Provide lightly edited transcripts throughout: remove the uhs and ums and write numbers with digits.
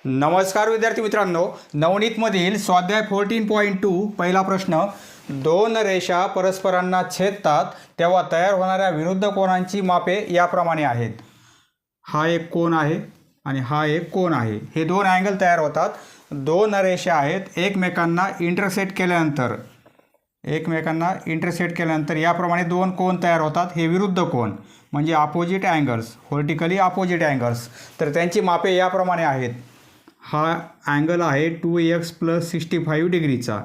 नमस्कार विद्यार्थी मित्रांनो, नवनीतमधील स्वाध्याय 14.2 पहिला प्रश्न, दोन रेषा परस्परांना छेदतात तेव्हा तयार होणाऱ्या विरुद्ध कोनांची मापे याप्रमाणे आहेत. हा एक कोन आहे आणि हा एक कोन आहे. हे दोन अँगल तयार होतात. दोन रेषा आहेत, एकमेकांना इंटरसेक्ट केल्यानंतर याप्रमाणे दोन कोन तयार होतात. हे विरुद्ध कोन म्हणजे opposite angles, vertically opposite angles. तर त्यांची मापे याप्रमाणे आहेत. हा अँगल आहे 2x + 65 डिग्रीचा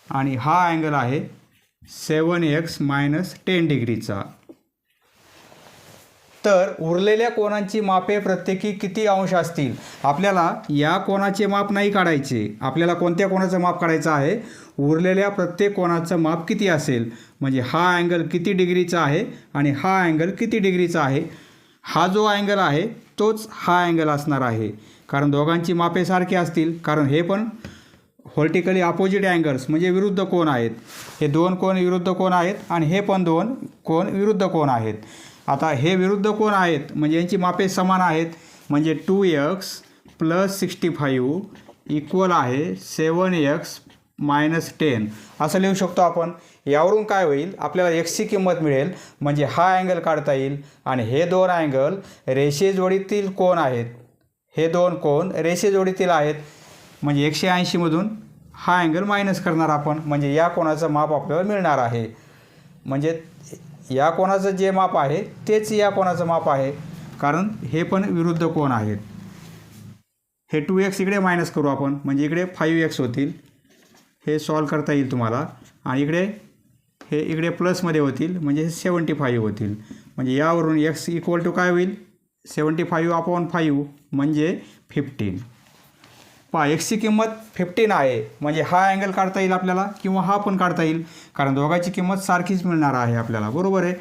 आणि हा अँगल आहे 7x - 10 डिग्रीचा. तर उरलेल्या कोनांची मापे प्रत्येकी किती अंश असतील? आपल्याला या कोनाचे माप नाही काढायचे. आपल्याला कोणत्या कोनाचं माप काढायचं आहे? उरलेल्या प्रत्येक कोनाचं माप किती असेल, म्हणजे हा अँगल किती डिग्रीचा आहे आणि हा अँगल किती डिग्रीचा आहे. हा जो अँगल आहे तोच हा अँगल असणार आहे, कारण दोघांची मापे सारखी असतील. कारण हे पण व्हर्टिकली अपोजिट अँगल्स म्हणजे विरुद्ध कोन आहेत. हे दोन कोन विरुद्ध कोन आहेत आणि हे पण दोन कोन विरुद्ध कोन आहेत. आता हे विरुद्ध कोन आहेत म्हणजे यांची मापे समान आहेत. म्हणजे 2x + 65 इक्वल आहे 7x - 10 असं लिहू शकतो आपण. यावरून काय होईल, आपल्याला xची किंमत मिळेल. म्हणजे हा अँगल काढता येईल आणि हे दोन अँगल रेषेजोडीतील कोन आहेत. हे दोन कोन रेषेजोडीतील आहेत. म्हणजे 180मधून हा अँगल मायनस करणार आपण, म्हणजे या कोनाचं माप आपल्याला मिळणार आहे. म्हणजे या कोनाचं जे माप आहे तेच या कोनाचं माप आहे, कारण हे पण विरुद्ध कोन आहेत. हे 2x इकडे मायनस करू आपण, म्हणजे इकडे 5x होतील. हे सॉल्व करता येईल तुम्हाला. आणि इकडे प्लसमध्ये होतील, म्हणजे हे 75 होतील. म्हणजे यावरून x इक्वल टू काय होईल, 75/5 म्हणजे 15. पहा, xची किंमत 15 आहे. म्हणजे हा अँगल काढता येईल आपल्याला किंवा हा पण काढता येईल, कारण दोघांची किंमत सारखीच मिळणार आहे आपल्याला. बरोबर आहे.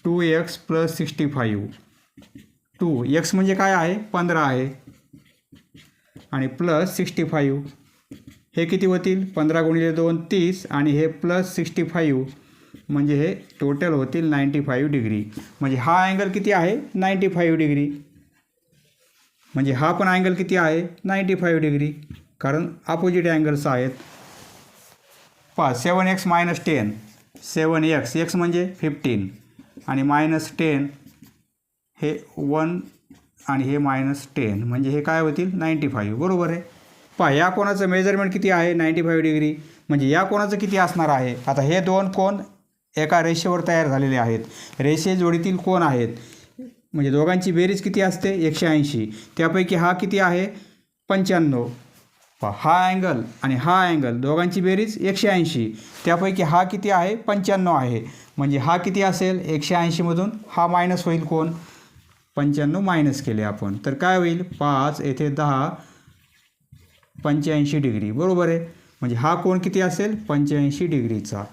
2x + 65. 2x म्हणजे काय आहे, 15 आहे आणि प्लस 65. हे किती होतील, 15 × 2 30 आणि हे प्लस 65 म्हणजे हे टोटल होतील 95 डिग्री. म्हणजे हा अँगल किती आहे, 95 डिग्री. म्हणजे हा पण अँगल किती आहे, 95 डिग्री, कारण अपोजिट अँगल्स आहेत. पहा, 7x - 10, 7x म्हणजे 15 आणि -10 हे 1 आणि हे -10 म्हणजे हे काय होतील 95. बरोबर आहे. पहा, या कोणाचं मेजरमेंट किती आहे, 95 डिग्री. म्हणजे या कोणाचं किती असणार आहे. आता हे दोन कोन एका रेषेवर तयार झालेले आहेत, रेषेजोडीतील कोन आहेत. म्हणजे दोघांची बेरीज किती असते, 180. त्यापैकी हा किती आहे, 95. पहा, हा अँगल आणि हा अँगल दोघांची बेरीज 180. त्यापैकी हा किती आहे, 95 आहे. म्हणजे हा किती असेल, 180मधून हा मायनस होईल कोन, 95 मायनस केले आपण, तर काय होईल, 5 येथे 10 85 डिग्री. बरोबर आहे. म्हणजे हा कोन किती असेल, 85 डिग्रीचा.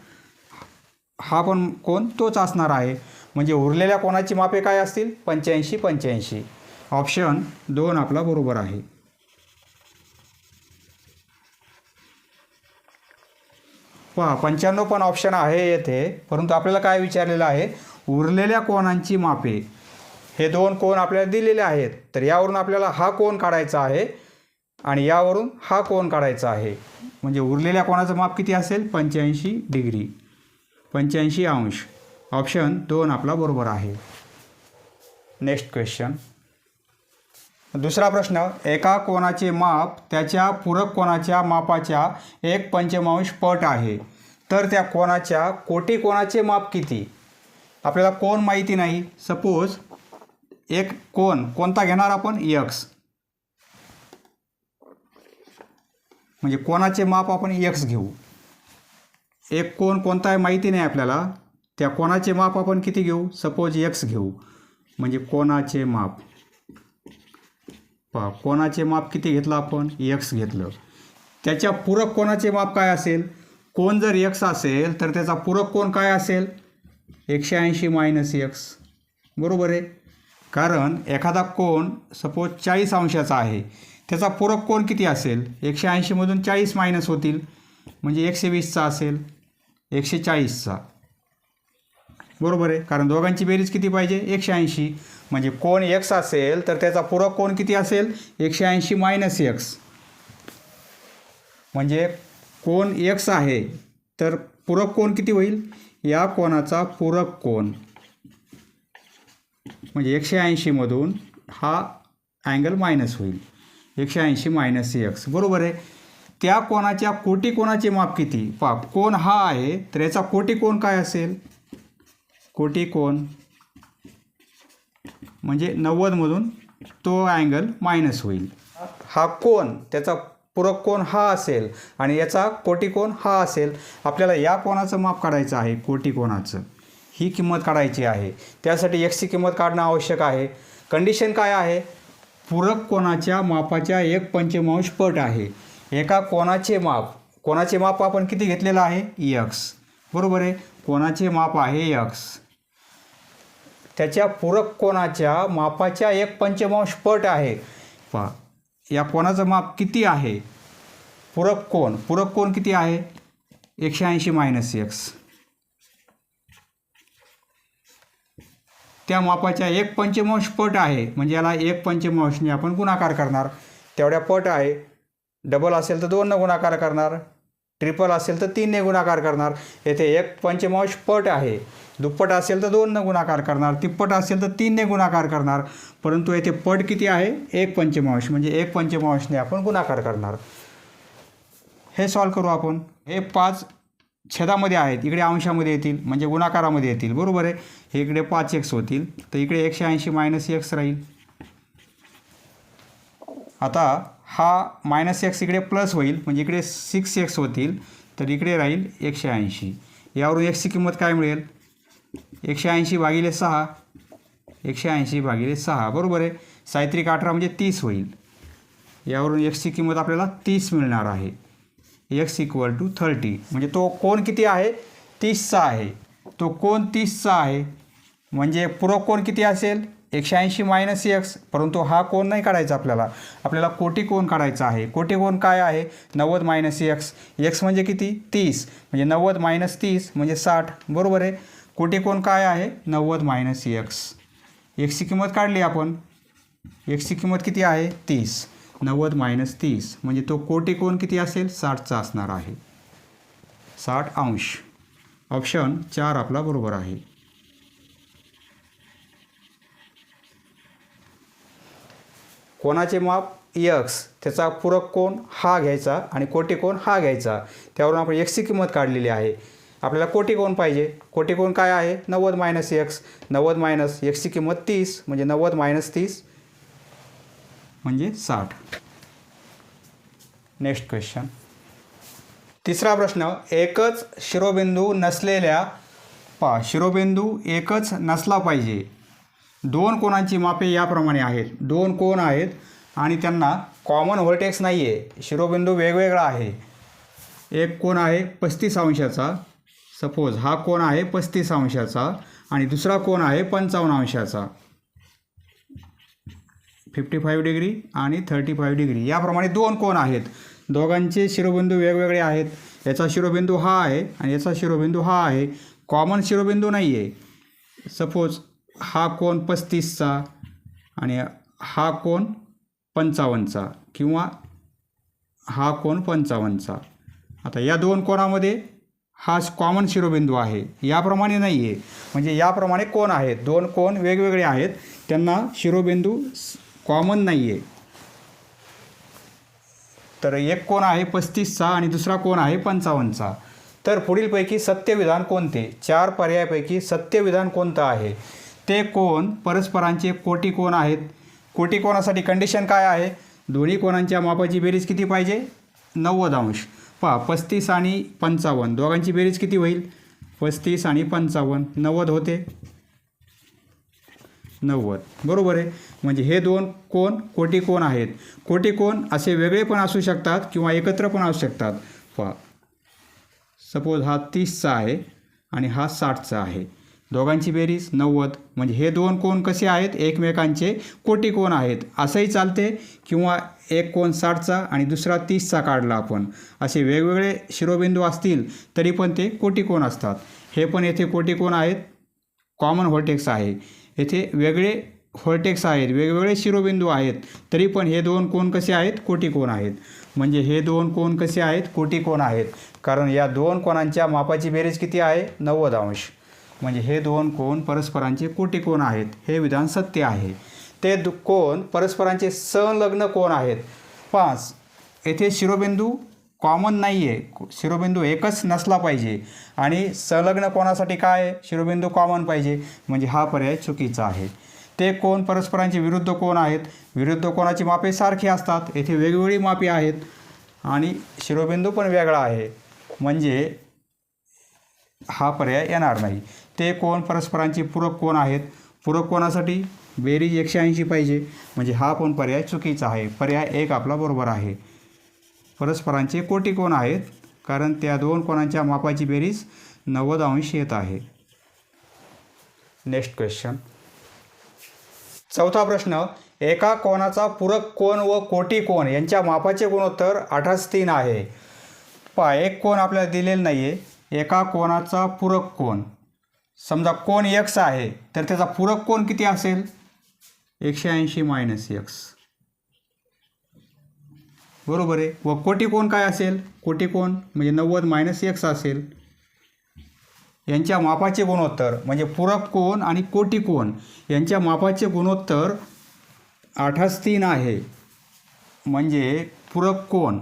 हा पण कोन तोच असणार आहे. म्हणजे उरलेल्या कोनाची मापे काय असतील, 85. ऑप्शन 2 आपला बरोबर आहे. पहा, 95 पण ऑप्शन आहे येथे, परंतु आपल्याला काय विचारलेलं आहे, उरलेल्या कोनांची मापे. हे दोन कोन आपल्याला दिलेले आहेत, तर यावरून आपल्याला हा कोन काढायचा आहे आणि यावरून हा कोन काढायचा आहे. म्हणजे उरलेल्या कोनाचं माप किती असेल, 85 डिग्री, 85 अंश. ऑप्शन 2 आपला बरोबर आहे. नेक्स्ट क्वेश्चन, दुसरा प्रश्न, एका कोनाचे माप त्याच्या पूरक कोनाच्या मापाच्या 1/5 पट आहे, तर त्या कोनाच्या कोटी कोनाचे माप किती? आपल्याला कोन माहिती नाही. सपोज एक कोन कोणता घेणार आपण, x. म्हणजे कोनाचे माप आपण x घेऊ. एक कोन कोणता आहे माहिती नाही आपल्याला, त्या कोनाचे माप आपण किती घेऊ, सपोज x घेऊ. म्हणजे कोनाचे माप, पहा, कोनाचे माप किती घेतलं आपण, x घेतलं. त्याच्या पूरक कोनाचे माप काय असेल, कोन जर x असेल तर त्याचा पूरक कोन काय असेल, 180 - x. बरोबर आहे. कारण एखादा कोन सपोज 40 अंशाचा आहे, त्याचा पूरक कोन किती असेल, 180मधून 40 मायनस होतील, म्हणजे 120चा असेल, 140चा. बरोबर आहे. कारण दोघांची बेरीज किती पाहिजे, 180. म्हणजे कोन x असेल तर त्याचा पूरक कोन किती असेल 180 मायनस x. म्हणजे कोन x आहे तर पूरक कोन किती होईल, या कोनाचा पूरक कोन म्हणजे 180 मधून हा अँगल मायनस होईल 180 मायनस x. बरोबर आहे. त्या कोनाच्या कोटी कोनाचे माप किती पहा, कोन हा आहे तर याचा कोटी कोन काय असेल, कोटी कोन म्हणजे 90 मधून तो अँगल मायनस होईल. हा कोन त्याचा पूरक कोन हा असेल आणि याचा कोटी कोन हा असेल. आपल्याला या कोनाचं माप काढायचं आहे, कोटी कोनाचं ही किंमत काढायची आहे. त्यासाठी एक्सची किंमत काढणं आवश्यक आहे. कंडिशन काय आहे, पूरक कोनाच्या मापाच्या 1/5 पट आहे. एका कोनाचे माप आपण किती घेतलेलं आहे, x. बरोबर आहे. कोनाचे माप आहे x, त्याच्या पूरक कोनाच्या मापाच्या 1/5 पट आहे. पहा या कोनाचं माप किती आहे, पूरक कोन किती आहे 180 मायनस x. त्या मापाच्या 1/5 पट आहे म्हणजे याला 1/5ने आपण गुणाकार करणार. तेवढ्या पट आहे. डबल असेल तर 2ने गुणाकार करणार, ट्रिपल असेल तर 3ने गुणाकार करणार. येथे 1/5 पट आहे. दुप्पट असेल तर 2ने गुणाकार करणार, तिप्पट असेल तर 3ने गुणाकार करणार. परंतु येथे पट किती आहे 1/5 म्हणजे 1/5ने आपण गुणाकार करणार. हे सॉल्व करू आपण. हे 5 छेदामध्ये आहेत, इकडे अंशामध्ये येतील म्हणजे गुणाकारामध्ये येतील. बरोबर आहे. हे इकडे 5x होतील तर इकडे 180 मायनस x राहील. आता हा मायनस x इकडे प्लस होईल म्हणजे इकडे 6x होतील तर इकडे राहील 180. यावरून xची किंमत काय मिळेल, 180 भागिले 6, 180 भागिले 6. बरोबर आहे. साहित्रिक 18 म्हणजे 30 होईल. यावरून xची किंमत आपल्याला 30 मिळणार आहे. x = 30 म्हणजे तो कोन किती आहे 30चा आहे. तो कोन 30चा आहे म्हणजे पूरक कोन किती असेल 180 मायनस x. परंतु हा कोन नाही काढायचा आपल्याला कोटी कोन काढायचा आहे. कोटी कोन काय आहे 90 मायनस x. x म्हणजे किती 30 म्हणजे 90 मायनस 30 म्हणजे 60. बरोबर आहे. कोटी कोन काय आहे 90 मायनस x. xची किंमत काढली आपण. xची किंमत किती आहे 30. 90 मायनस 30 म्हणजे तो कोटी कोन किती असेल 60चा असणार आहे, 60 अंश. ऑप्शन 4 आपला बरोबर आहे. कोनाचे माप x, त्याचा पूरक कोन हा घ्यायचा आणि कोटी कोन हा घ्यायचा. त्यावरून आपण xची किंमत काढलेली आहे. आपल्याला कोटी कोन पाहिजे. कोटी कोन काय आहे 90 मायनस x. 90 मायनस xची किंमत 30 म्हणजे 90 मायनस 30 म्हणजे 60. Next question. तिसरा प्रश्न. एकच शिरोबिंदू नसलेल्या शिरोबिंदू एकच नसला पाहिजे. 2 कोनांची मापे याप्रमाणे आहेत. 2 कोन आहेत आणि त्यांना कॉमन व्हर्टेक्स नाही आहे. शिरोबिंदू वेगवेगळा आहे. एक कोन आहे 35 अंशाचा. सपोज हा कोन आहे 35 अंशाचा आणि दुसरा कोन आहे 55 अंशाचा. 55 डिग्री आणि 35 डिग्री याप्रमाणे 2 कोन आहेत. दोघांचे शिरोबिंदू वेगवेगळे आहेत. याचा शिरोबिंदू हा आहे आणि याचा शिरोबिंदू हा आहे. कॉमन शिरोबिंदू नाही आहे. सपोज हा कोन 35चा आणि हा कोन 55चा किंवा हा कोन 55चा. आता या 2 कोनामध्ये हा कॉमन शिरोबिंदू आहे. याप्रमाणे नाही आहे म्हणजे याप्रमाणे कोन आहेत. 2 कोन वेगवेगळे आहेत, त्यांना शिरोबिंदू कॉमन नाही आहे. तर एक कोन आहे 35चा आणि दुसरा कोन आहे 55चा. तर पुढीलपैकी सत्यविधान कोणते. 4 पर्यायापैकी सत्यविधान कोणतं आहे. ते कोन परस्परांचे कोटी कोन आहेत. कोटी कोनासाठी कंडिशन काय आहे, दोन्ही कोनांच्या मापाची बेरीज किती पाहिजे 90 अंश. 35 आणि 55 दोघांची बेरीज किती होईल 35 आणि 55 90 होते 90. बरोबर आहे. म्हणजे हे 2 कोन कोटी कोन आहेत. कोटी कोन असे वेगळे पण असू शकतात किंवा एकत्र पण असू शकतात. सपोज हा 30चा आहे आणि हा 60चा आहे. दोघांची बेरीज 90 म्हणजे हे 2 कोन कसे आहेत एकमेकांचे कोटी कोन आहेत. असंही चालते किंवा एक कोन 60चा आणि दुसरा 30चा काढला आपण. असे वेगवेगळे शिरोबिंदू असतील तरी पण ते कोटी कोन असतात. हे पण येथे कोटी कोन आहेत. कॉमन व्हर्टेक्स आहे. येथे वेगळे व्हर्टेक्स आहेत, वेगवेगळे शिरोबिंदू आहेत, तरी पण हे दोन कोन कसे आहेत? कोटिकोन आहेत. म्हणजे हे दोन कोन कसे आहेत? कोटिकोन आहेत. कारण या दोन कोनांच्या मापाची बेरीज किती आहे? 90 अंश. म्हणजे हे दोन कोन परस्परांचे कोटिकोन आहेत. हे विधान सत्य आहे. ते कोन परस्परांचे संलग्न कोन आहेत. 5. येथे शिरोबिंदू कॉमन नाही आहे, शिरोबिंदू एकच नसला पाहिजे आणि संलग्न कोनासाठी काय आहे? शिरोबिंदू कॉमन पाहिजे. म्हणजे हा पर्याय चुकीचा आहे. ते कोन परस्परांचे विरुद्ध कोन आहेत. विरुद्ध कोनाची मापे सारखी असतात. येथे वेगवेगळी मापे आहेत आणि शिरोबिंदू पण वेगळा आहे. म्हणजे हा पर्याय येणार नाही. ते कोन परस्परांचे पूरक कोन आहेत. पूरक कोनासाठी बेरीज 180 पाहिजे. म्हणजे हा पण पर्याय चुकीचा आहे. पर्याय 1 आपला बरोबर आहे. परस्परांचे कोटिकोन आहेत कारण त्या दोन कोनांच्या मापाची बेरीज 90 अंश येत आहे. Next question. चौथा प्रश्न. एका कोनाचा पूरक कोन व कोटिकोन यांच्या मापाचे गुणोत्तर 8:3 आहे. एक कोन आपल्याला दिलेला नाही आहे. एका कोनाचा पूरक कोन, समजा कोन x आहे तर त्याचा पूरक कोन किती असेल? 180 - x. बरोबर आहे. व कोटिकोन काय असेल? कोटिकोन म्हणजे 90 - x असेल. यांच्या मापाचे गुणोत्तर म्हणजे पूरक कोन आणि कोटिकोन यांच्या मापाचे गुणोत्तर 8:3 आहे. म्हणजे पूरक कोन,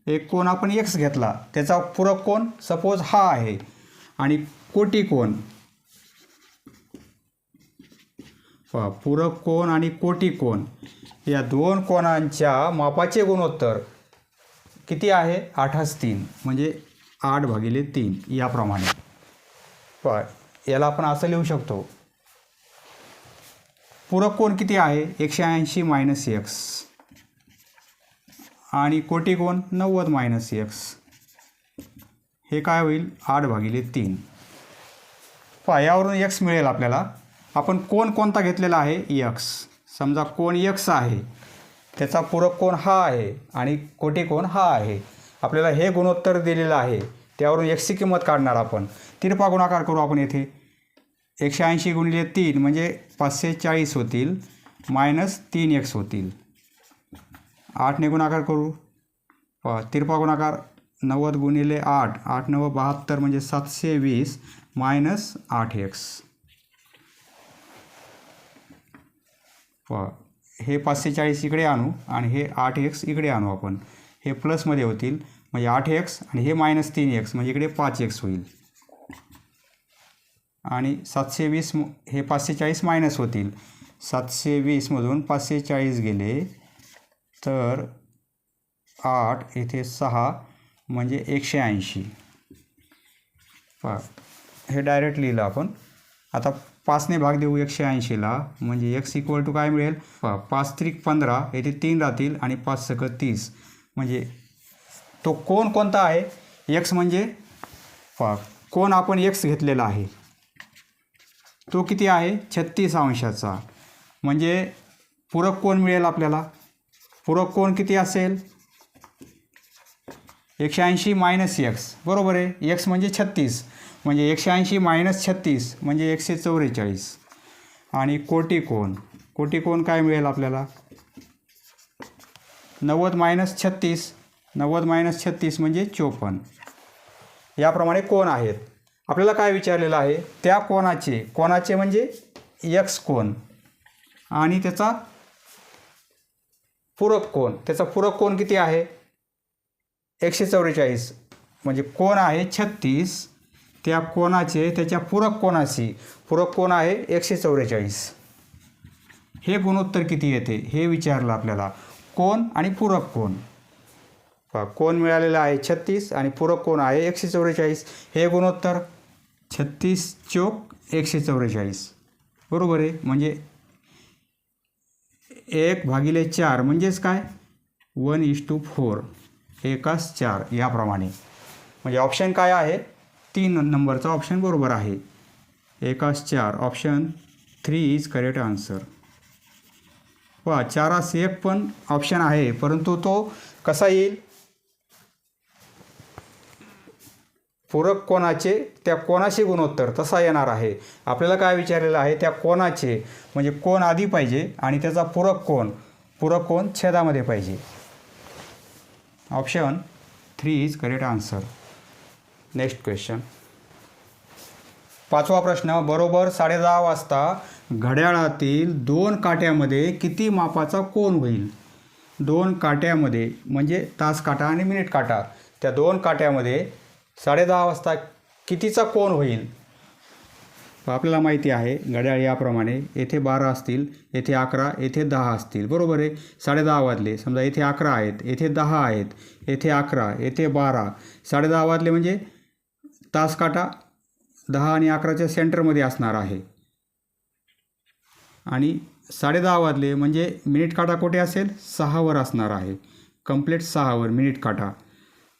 एक कोन आपण x घेतला, त्याचा पूरक कोन सपोज हा आहे आणि कोटिकोन, पूरक कोन आणि कोटिकोन या दोन कोनांच्या मापाचे गुणोत्तर किती आहे? 8:3 म्हणजे 8/3 याप्रमाणे. याला आपण असं लिहू शकतो. पूरक कोन किती आहे? 180 - x आणि कोटिकोन 90 - x. हे काय होईल? 8/3. यावरून x मिळेल आपल्याला. आपण कोन कोणता घेतलेला आहे? x. समजा कोन x आहे, त्याचा पूरक कोन हा आहे आणि कोटिकोन हा आहे. आपल्याला हे गुणोत्तर दिलेलं आहे. त्यावरून x ची किंमत काढणार आपण. तिरपा गुणाकार करू आपण येथे. 180 × 3 म्हणजे 540 होतील, -3x होतील. 8ने गुणाकार करू. तिरपा गुणाकार 90 × 8, 8 × 9 = 72 म्हणजे 720 -8x. हे 540 इकडे आणू आणि हे 8x इकडे आणू आपण. हे प्लसमध्ये होतील म्हणजे 8x आणि हे -3x म्हणजे इकडे 5x होईल. आणि 720 हे 540 मायनस होतील. 720मधून 540 गेले तर 8 येथे 6 म्हणजे 180. हे डायरेक्ट लिहिलं आपण. आता 5ने भाग देऊ 180ला म्हणजे x = काय मिळेल? 5 × 3 = 15, येथे 3 राहतील आणि 5 × 30 म्हणजे तो कोन कोणता आहे? x म्हणजे कोन आपण x घेतलेला आहे तो किती आहे? 36 अंशाचा. म्हणजे पूरक कोन मिळेल आपल्याला. पूरक कोन किती असेल? 180 - x. बरोबर आहे. x म्हणजे 36 म्हणजे 180 - 36 म्हणजे 144. आणि कोटिकोन, कोटिकोन काय मिळेल आपल्याला? 90 - 36, 90 - 36 म्हणजे 54. याप्रमाणे कोन आहेत. आपल्याला काय विचारलेलं आहे? त्या कोनाचे म्हणजे x कोन आणि त्याचा पूरक कोन. त्याचा पूरक कोन किती आहे? 144. म्हणजे कोन आहे 36, त्या कोनाचे त्याच्या पूरक कोनाशी पूरक कोन आहे 144. हे गुणोत्तर किती येते हे विचारलं आपल्याला. कोन आणि पूरक कोन. कोन मिळालेला आहे 36 आणि पूरक कोन आहे 144. हे गुणोत्तर 36 + 144. बरोबर आहे. म्हणजे 1/4 म्हणजेच काय? 1:4. 1:4 याप्रमाणे. म्हणजे ऑप्शन काय आहे? 3 नंबरचा ऑप्शन बरोबर आहे. 1:4. Option 3 is correct answer. 4:1 पण ऑप्शन आहे परंतु तो कसा येईल? पूरक कोनाचे त्या कोनाशी गुणोत्तर तसा येणार आहे. आपल्याला काय विचारलेलं आहे, त्या कोनाचे म्हणजे कोन आधी पाहिजे आणि त्याचा पूरक कोन छेदामध्ये पाहिजे. Option 3 is correct answer. Next question. 5वा प्रश्न. बरोबर 10:30 वाजता घड्याळातील 2 काट्यामध्ये किती मापाचा कोन होईल? 2 काट्यामध्ये म्हणजे तास काटा आणि मिनिट काटा, त्या 2 काट्यामध्ये 10:30 वाजता कितीचा कोन होईल? आपल्याला माहिती आहे घड्याळ याप्रमाणे, येथे 12 असतील, येथे 11, येथे 10 असतील. बरोबर आहे. 10:30 वाजले, समजा येथे 11 आहेत, येथे 10 आहेत, येथे 11, येथे 12. 10:30 वाजले म्हणजे तास काटा 10 आणि 11च्या सेंटरमध्ये असणार आहे. आणि 10:30 वाजले म्हणजे मिनिट काटा कुठे असेल? 6वर असणार आहे. कंप्लीट 6वर मिनिट काटा.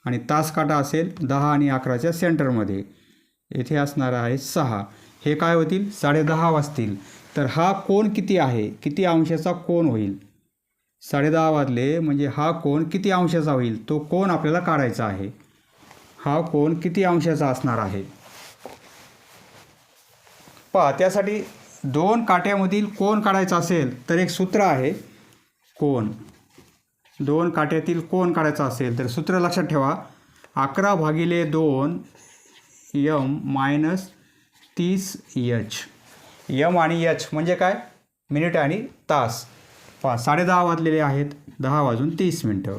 आणि तास काटा असेल 10 आणि 11च्या सेंटरमध्ये, येथे असणार आहे 6. हे काय होतील? 10:30 वाजतील. तर हा कोन किती आहे? किती अंशाचा कोन होईल? 10:30 वाजले म्हणजे हा कोन किती अंशाचा होईल? तो कोन आपल्याला काढायचा आहे. हा कोन किती अंशाचा असणार आहे? पहा, त्यासाठी 2 काट्यामधील कोन काढायचा असेल तर एक सूत्र आहे. 2 काट्यातील कोन काढायचा असेल तर सूत्र लक्षात ठेवा. 11/2 m - 30 h. m आणि h म्हणजे काय? मिनिट आणि तास. पहा, 10:30 वाजलेले आहेत, 10 वाजून 30 मिनटं.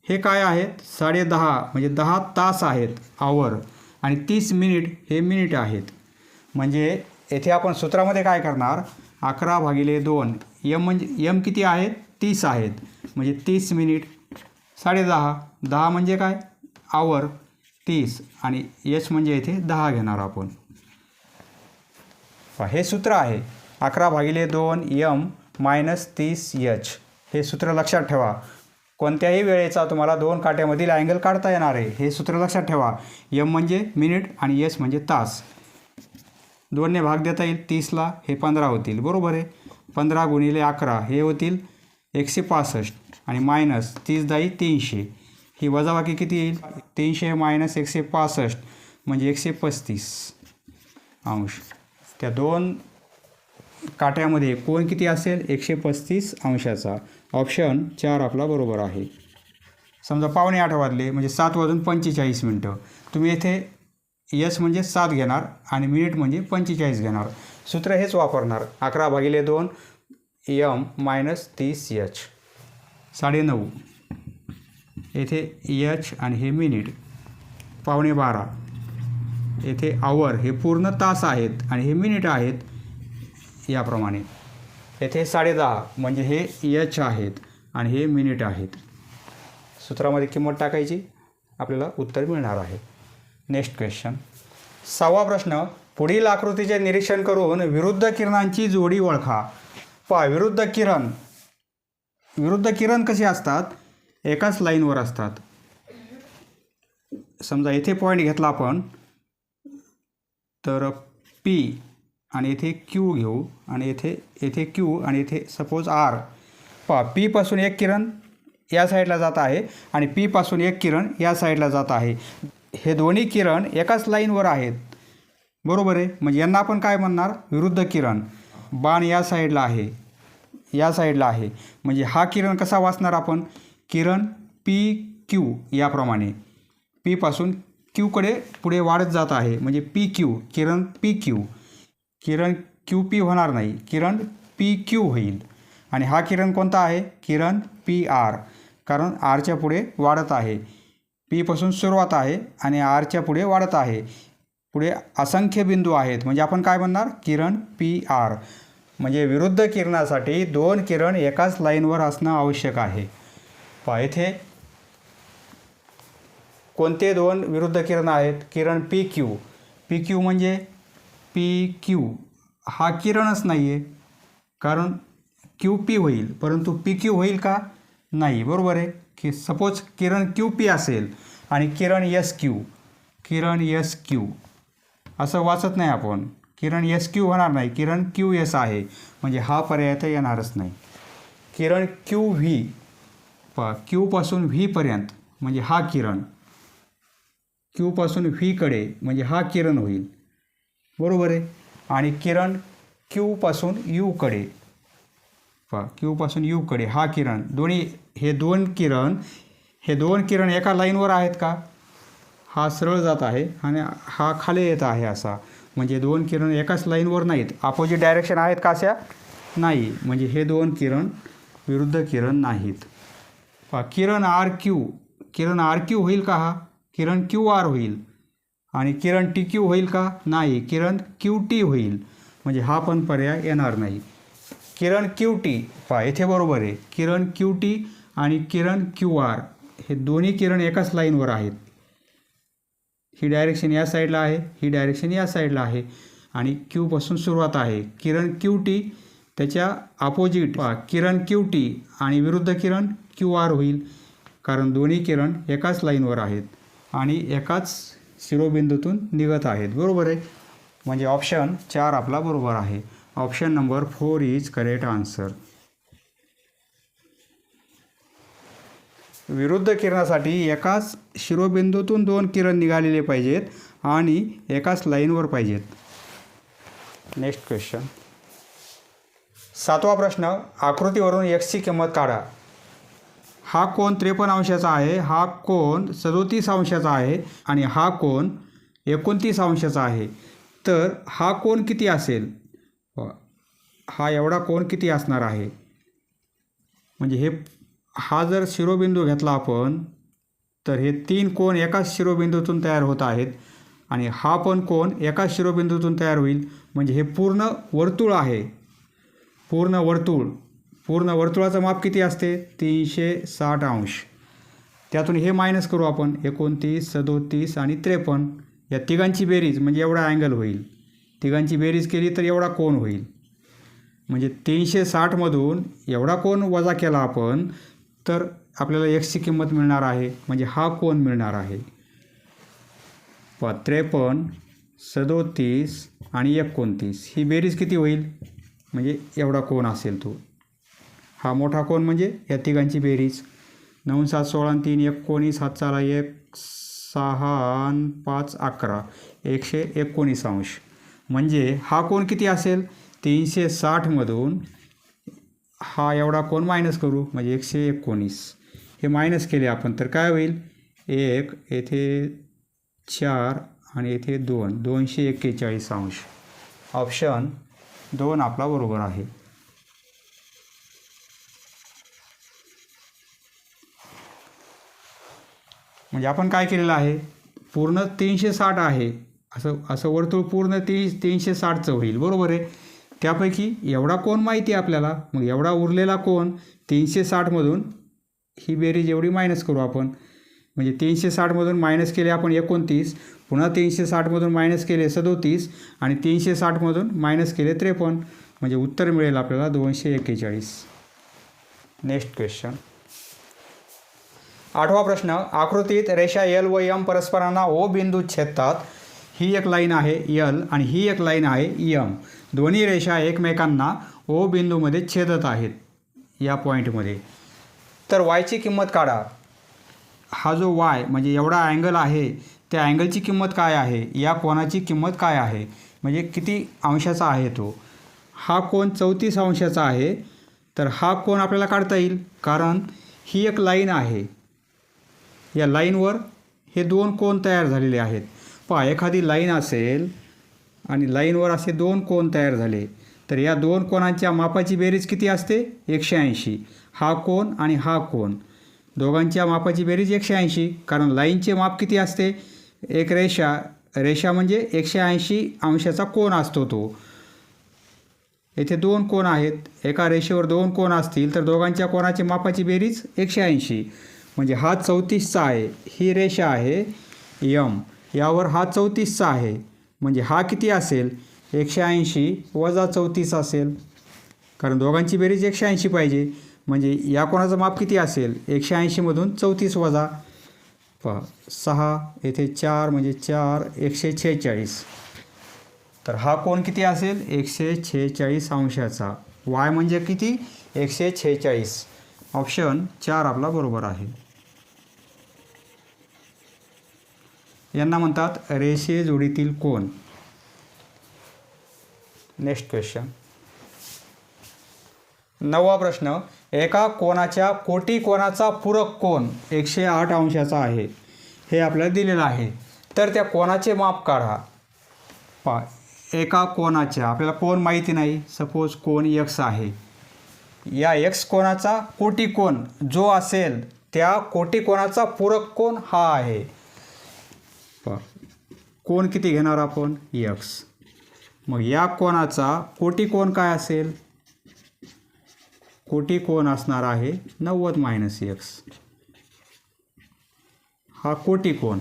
हे काय आहेत? 10:30 म्हणजे 10 तास आहेत, आवर. आणि 30 मिनिट हे मिनिट आहेत. म्हणजे येथे आपण सूत्रामध्ये काय करणार? 11/2 m म्हणजे m किती आहेत? 30 आहेत. म्हणजे 30 मिनिट 10:30. 10 म्हणजे काय? आवर. 30 आणि h म्हणजे इथे 10 घेणार आपण. हे सूत्र आहे 11/2 m - 30 h. हे सूत्र लक्षात ठेवा. कोणत्याही वेळेचा तुम्हाला 2 काट्यामधील अँगल काढता येणार आहे. हे सूत्र लक्षात ठेवा. m म्हणजे मिनिट आणि h म्हणजे तास. 2ने भाग देता येईल 30ला, हे 15 होतील. बरोबर आहे. 15 × 11 हे होतील 165 आणि मायनस 30×10 300. ही वजाबाकी किती येईल? 300 - 165 म्हणजे 135 अंश. त्या 2 काट्यामध्ये कोन किती असेल? 135 अंशाचा. ऑप्शन 4 आपला बरोबर आहे. समजा 7:45 वाजले म्हणजे 7 वाजून 45 मिनटं. तुम्ही येथे एस म्हणजे 7 घेणार आणि मिनिट म्हणजे 45 घेणार. सूत्र हेच वापरणार. 11/2 m - 30 h. 9:30 येथे h आणि हे मिनिट. 11:15 येथे आवर हे पूर्ण तास आहेत आणि हे मिनिट आहेत. याप्रमाणे येथे 10:30 म्हणजे हे h आहेत आणि हे मिनिट आहेत. सूत्रामध्ये किंमत टाकायची, आपल्याला उत्तर मिळणार आहे. Next question. 6वा प्रश्न. पुढील आकृतीचे निरीक्षण करून विरुद्ध किरणांची जोडी ओळखा. पहा, विरुद्ध किरण कसे असतात? एकाच लाईनवर असतात. समजा येथे पॉईंट घेतला आपण तर P आणि येथे Q घेऊ आणि येथे Q आणि येथे सपोज R. पहा, P पासून एक किरण या साईडला जात आहे आणि P पासून एक किरण या साईडला जात आहे. हे दोन्ही किरण एकाच लाईनवर आहेत. बरोबर आहे. म्हणजे यांना आपण काय म्हणणार? विरुद्ध किरण. बाण या साईडला आहे, या साईडला आहे. म्हणजे हा किरण कसा वाचणार आपण? किरण PQ याप्रमाणे. P पासून Qकडे पुढे वाढत जात आहे म्हणजे PQ. किरण PQ. किरण QP होणार नाही, किरण PQ होईल. आणि हा किरण कोणता आहे? किरण PR. कारण Rच्या पुढे वाढत आहे. P पासून सुरुवात आहे आणि Rच्या पुढे वाढत आहे. पुढे असंख्य बिंदू आहेत म्हणजे आपण काय म्हणणार? किरण PR. म्हणजे विरुद्ध किरणासाठी 2 किरण एकाच लाईनवर असणं आवश्यक आहे. पहा, येथे कोणते 2 विरुद्ध किरण आहेत? किरण PQ. PQ म्हणजे PQ हा किरणच नाही आहे, कारण QP होईल, परंतु PQ होईल का? नाही. बरोबर आहे. की सपोज किरण QP असेल आणि किरण SQ असं वाचत नाही आपण. किरण SQ होणार नाही, किरण QS आहे. म्हणजे हा पर्याय तर येणारच नाही. किरण QV. पहा, Q पासून V पर्यंत म्हणजे हा किरण क्यूपासून व्हीकडे म्हणजे हा किरण होईल, बरोबर आहे. आणि किरण क्यूपासून यूकडे, पहा क्यूपासून यूकडे हा किरण, दोन्ही हे दोन किरण एका लाईनवर आहेत का? हा सरळ जात आहे आणि हा खाली येत आहे असा, म्हणजे दोन किरण एकाच लाईनवर नाहीत, अपोजिट डायरेक्शन आहेत का अशा? नाही, म्हणजे हे दोन किरण विरुद्ध किरण नाहीत. पहा किरण आर क्यू होईल का? हा किरण क्यू आर होईल. आणि किरण टी क्यू होईल का? नाही, किरण क्यू टी होईल, म्हणजे हा पण पर्याय येणार नाही. किरण क्यू टी, पहा येथे बरोबर आहे, किरण क्यू टी आणि किरण क्यू आर हे दोन्ही किरण एकाच लाईनवर आहेत. ही डायरेक्शन या साईडला आहे, ही डायरेक्शन या साईडला आहे आणि क्यूपासून सुरुवात आहे. किरण क्यू टी त्याच्या अपोजिट, पहा किरण क्यू टी आणि विरुद्ध किरण क्यू आर होईल, कारण दोन्ही किरण एकाच लाईनवर आहेत आणि एकाच शिरोबिंदूतून निघत आहेत, बरोबर आहे. म्हणजे ऑप्शन 4 आपला बरोबर आहे. Option number 4 is correct answer. विरुद्ध किरणासाठी एकाच शिरोबिंदूतून दोन किरण निघालेले पाहिजेत आणि एकाच लाईनवर पाहिजेत. नेक्स्ट क्वेश्चन, 7वा प्रश्न, आकृतीवरून एक्सची किंमत काढा. हा कोन 53 अंशाचा आहे, हा कोन 37 अंशाचा आहे आणि हा कोन 29 अंशाचा आहे. तर हा कोन किती असेल? हा एवढा कोन किती असणार आहे? म्हणजे हा जर शिरोबिंदू घेतला आपण तर हे 3 कोन एकाच शिरोबिंदूतून तयार होत आहेत आणि हा पण कोन एकाच शिरोबिंदूतून तयार होईल, म्हणजे हे पूर्ण वर्तुळ आहे. पूर्ण वर्तुळाचं माप किती असते? 360 अंश. त्यातून हे मायनस करू आपण, 29, 37 आणि 53, या तिघांची बेरीज म्हणजे एवढा अँगल होईल. तिघांची बेरीज केली तर एवढा कोन होईल. म्हणजे 360मधून एवढा कोन वजा केला आपण तर आपल्याला एक्सची किंमत मिळणार आहे, म्हणजे हा कोन मिळणार आहे. 53, 37 आणि 29 ही बेरीज किती होईल? म्हणजे एवढा कोन असेल तो. हा मोठा कोन म्हणजे या तिघांची बेरीज. 9, 7, 16 आणि 3, 19, 7, 4, 1, 6, 5, 11, 119 अंश. म्हणजे हा कोन किती असेल? 360मधून हा एवढा कोन मायनस करू, म्हणजे 119. हे मायनस केले आपण तर काय होईल? 1, येथे 4 आणि येथे 2, 241 अंश. ऑप्शन 2 आपला बरोबर आहे. म्हणजे आपण काय केलेलं आहे? पूर्ण 360 आहे, असं वर्तुळ पूर्ण 360चं होईल, बरोबर आहे. त्यापैकी एवढा कोन माहिती आहे आपल्याला, मग एवढा उरलेला कोन 360मधून ही बेरीज एवढी मायनस करू आपण. म्हणजे 360मधून मायनस केले आपण 29, पुन्हा 360मधून मायनस केले 37 आणि 360मधून मायनस केले 53, म्हणजे उत्तर मिळेल आपल्याला 241. नेक्स्ट क्वेश्चन, 8वा प्रश्न, आकृतीत रेषा एल व एम परस्परांना ओ बिंदूत छेदतात. ही एक लाईन आहे एल आणि ही एक लाईन आहे एम. दोन्ही रेषा एकमेकांना ओ बिंदूमध्ये छेदत आहेत या पॉईंटमध्ये. तर वायची किंमत काढा. हा जो वाय म्हणजे एवढा अँगल आहे, त्या अँगलची किंमत काय आहे? या कोनाची किंमत काय आहे? म्हणजे किती अंशाचा आहे तो? हा कोन 34 अंशाचा आहे. तर हा कोन आपल्याला काढता येईल, कारण ही एक लाईन आहे. या लाईनवर हे दोन कोन तयार झालेले आहेत. पहा, एखादी लाईन असेल आणि लाईनवर असे दोन कोन तयार झाले तर या दोन कोनांच्या मापाची बेरीज किती असते? 180. हा कोन आणि हा कोन दोघांच्या मापाची बेरीज 180, कारण लाईनचे माप किती असते? एक रेषा म्हणजे 180 अंशाचा कोन असतो तो. येथे दोन कोन आहेत, एका रेषेवर दोन कोन असतील तर दोघांच्या कोनाची मापाची बेरीज 180. म्हणजे हा 34चा आहे, ही रेषा आहे यम, यावर हा 34चा आहे, म्हणजे हा किती असेल? 180 वजा 34 असेल, कारण दोघांची बेरीज 180 पाहिजे. म्हणजे या कोणाचं माप किती असेल? 180मधून 34 वजा 6, येथे 4 म्हणजे 4, 146. तर हा कोन किती असेल? 146 अंशाचा. वाय म्हणजे किती? 146. ऑप्शन 4 आपला बरोबर आहे. यांना म्हणतात रेषीय जोडीतील कोन. Next question. 9वा प्रश्न. एका कोनाच्या कोटी कोनाचा पूरक कोन 108 अंशाचा आहे हे आपल्याला दिलेलं आहे. तर त्या कोनाचे माप काढा. एका कोनाच्या आपल्याला कोन माहिती नाही. सपोज कोन x आहे. या x कोनाचा कोटी कोन जो असेल त्या कोटी कोनाचा पूरक कोन हा आहे. कोन किती घेणार आपण? x. मग या कोनाचा कोटी कोन काय असेल? कोटी कोन असणार आहे 90 - x. हा कोटी कोन,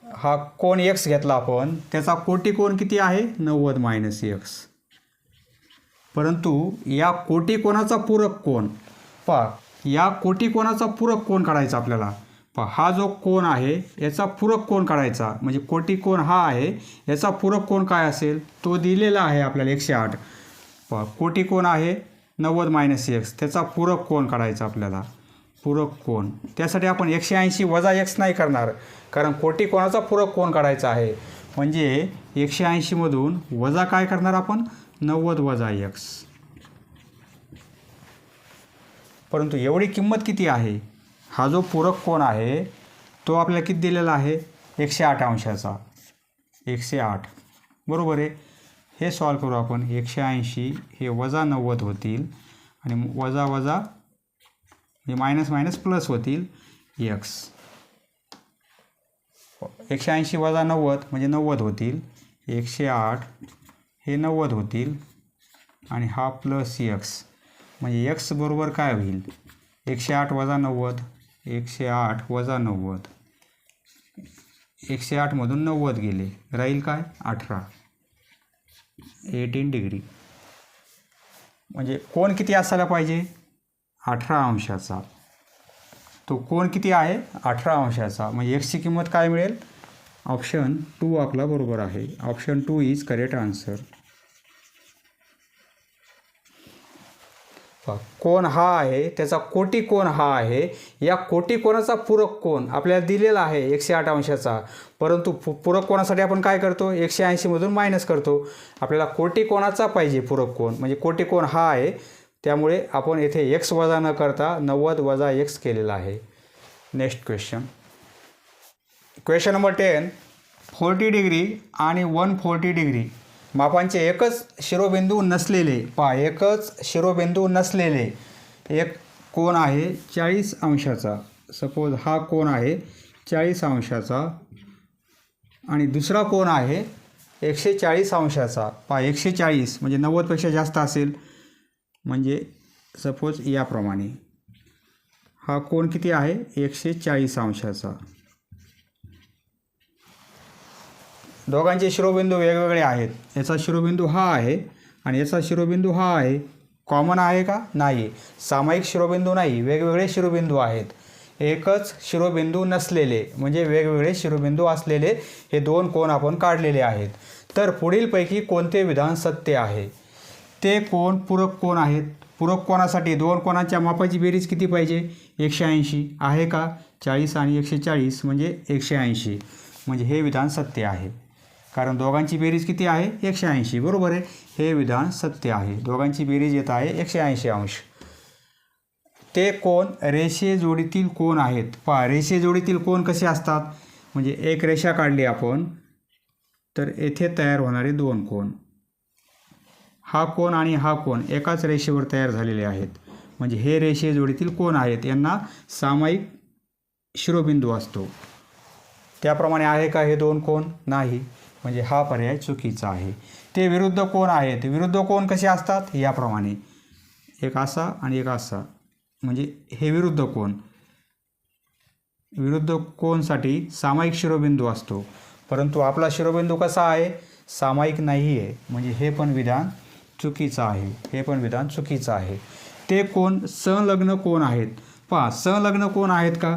हा कोन x घेतला आपण, त्याचा कोटी कोन किती आहे? 90 - x. परंतु या कोटी कोनाचा पूरक कोन या कोटी कोनाचा पूरक कोन काढायचा आपल्याला. हा जो कोन आहे याचा पूरक कोन काढायचा. म्हणजे कोटी कोन हा आहे, याचा पूरक कोन काय असेल? तो दिलेला आहे आपल्याला 108. कोटी कोन आहे 90 - x. त्याचा पूरक कोन काढायचा आपल्याला. पूरक कोन त्यासाठी आपण 180 वजा x नाही करणार, कारण कोटी कोनाचा पूरक कोन काढायचा आहे. म्हणजे 180 मधून वजा काय करणार आपण? 90 वजा x. परंतु एवढी किंमत किती आहे? हा जो पूरक कोन आहे तो आपल्याला किती दिलेला आहे? 108 अंशाचा. 108 बरोबर आहे. हे सॉल्व करू आपण. 180 हे वजा 90 होतील आणि वजा वजा हे मायनस मायनस प्लस होतील x. 180 वजा 90 म्हणजे 90 होतील. 108 हे 90 होतील आणि हा प्लस x म्हणजे x बरोबर काय होईल? 108 वजा 90, 108 वजा 90. 108 मधून 90 गेले, राहील काय? 18. 18 डिग्री. म्हणजे कोन किती असायला पाहिजे? 18 अंशाचा. तो कोन किती आहे? 18 अंशाचा. म्हणजे x ची किंमत काय मिळेल? ऑप्शन 2 आपला बरोबर आहे. Option 2 is correct answer. कोन हा आहे, त्याचा कोटी कोन हा आहे. या कोटी कोनाचा पूरक कोन आपल्याला दिलेला आहे 108 अंशाचा. परंतु पूरक कोनासाठी आपण काय करतो? 180 मधून मायनस करतो. आपल्याला कोटी कोनाचा पाहिजे पूरक कोन. म्हणजे कोटी कोन हा आहे, त्यामुळे आपण येथे x वजा न करता 90 वजा x केलेला आहे. Next question. Question number 10. 40 degree आणि 140 डिग्री मापांचे एकच शिरोबिंदू नसलेले एकच शिरोबिंदू नसलेले एक कोन आहे 40 अंशाचा. सपोज हा कोन आहे 40 अंशाचा आणि दुसरा कोन आहे 140 अंशाचा. 140 म्हणजे 90पेक्षा जास्त असेल. म्हणजे सपोज याप्रमाणे हा कोन किती आहे? 140 अंशाचा. दोघांचे शिरोबिंदू वेगवेगळे आहेत. याचा शिरोबिंदू हा आहे आणि याचा शिरोबिंदू हा आहे. कॉमन आहे का? नाही. सामायिक शिरोबिंदू नाही, वेगवेगळे शिरोबिंदू आहेत. एकच शिरोबिंदू नसलेले म्हणजे वेगवेगळे शिरोबिंदू असलेले हे दोन कोन आपण काढलेले आहेत. तर पुढीलपैकी कोणते विधान सत्य आहे? ते कोन पूरक कोन आहेत. पूरक कोनासाठी दोन कोनांच्या मापाची बेरीज किती पाहिजे? 180 आहे का? 40 आणि 140 म्हणजे 180. म्हणजे हे विधान सत्य आहे, कारण दोघांची बेरीज किती आहे? 180. बरोबर आहे. हे विधान सत्य आहे. दोघांची बेरीज येत आहे 180 अंश. ते कोन रेषीय जोडीतील कोन आहेत. रेषीय जोडीतील कोन कसे असतात? म्हणजे एक रेषा काढली आपण तर येथे तयार होणारे दोन कोन, हा कोन आणि हा कोन एकाच रेषेवर तयार झालेले आहेत. म्हणजे हे रेषीय जोडीतील कोन आहेत. यांना सामायिक शिरोबिंदू असतो. त्याप्रमाणे आहे का हे दोन कोन? नाही. म्हणजे हा पर्याय चुकीचा आहे. ते विरुद्ध कोन आहेत. विरुद्ध कोन कसे असतात? याप्रमाणे एक असा आणि एक असा. म्हणजे हे विरुद्ध कोन. विरुद्ध कोनसाठी सामायिक शिरोबिंदू असतो, परंतु आपला शिरोबिंदू कसा आहे? सामायिक नाही आहे. म्हणजे हे पण विधान चुकीचं आहे. हे पण विधान चुकीचं आहे. ते कोन संलग्न कोन आहेत. संलग्न कोन आहेत का?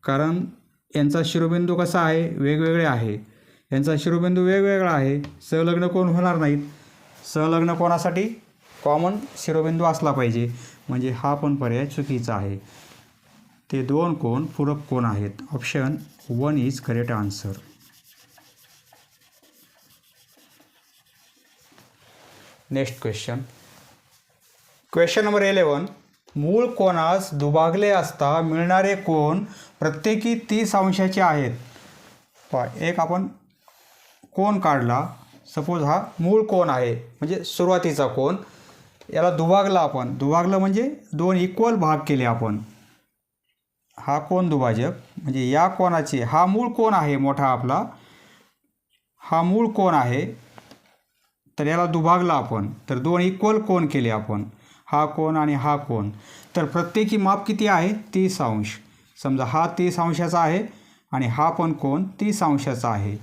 कारण यांचा शिरोबिंदू कसा आहे? वेगवेगळे आहे. यांचा शिरोबिंदू वेगवेगळा आहे. संलग्न कोन होणार नाहीत. संलग्न कोनासाठी कॉमन शिरोबिंदू असला पाहिजे. म्हणजे हा पण पर्याय चुकीचा आहे. ते दोन कोन पूरक कोन आहेत. Option 1 is correct answer. Next question. Question number 11. मूळ कोनास दुभागले असता मिळणारे कोन प्रत्येकी 30 अंशाचे आहेत. एक आपण कोन काढला. सपोज हा मूळ कोन आहे म्हणजे सुरुवातीचा कोन. याला दुभागला आपण. दुभागलं म्हणजे दोन इक्वल भाग केले आपण. हा कोन दुभाजक म्हणजे या कोनाचे हा मूळ कोन आहे मोठा आपला. हा मूळ कोन आहे. तर याला दुभागला आपण. तर दोन इक्वल कोन केले आपण. हा कोन आणि हा कोन. तर प्रत्येकी माप किती आहे 30 अंश. समजा हा 30 अंशाचा आहे आणि हा पण कोन 30 अंशाचा आहे.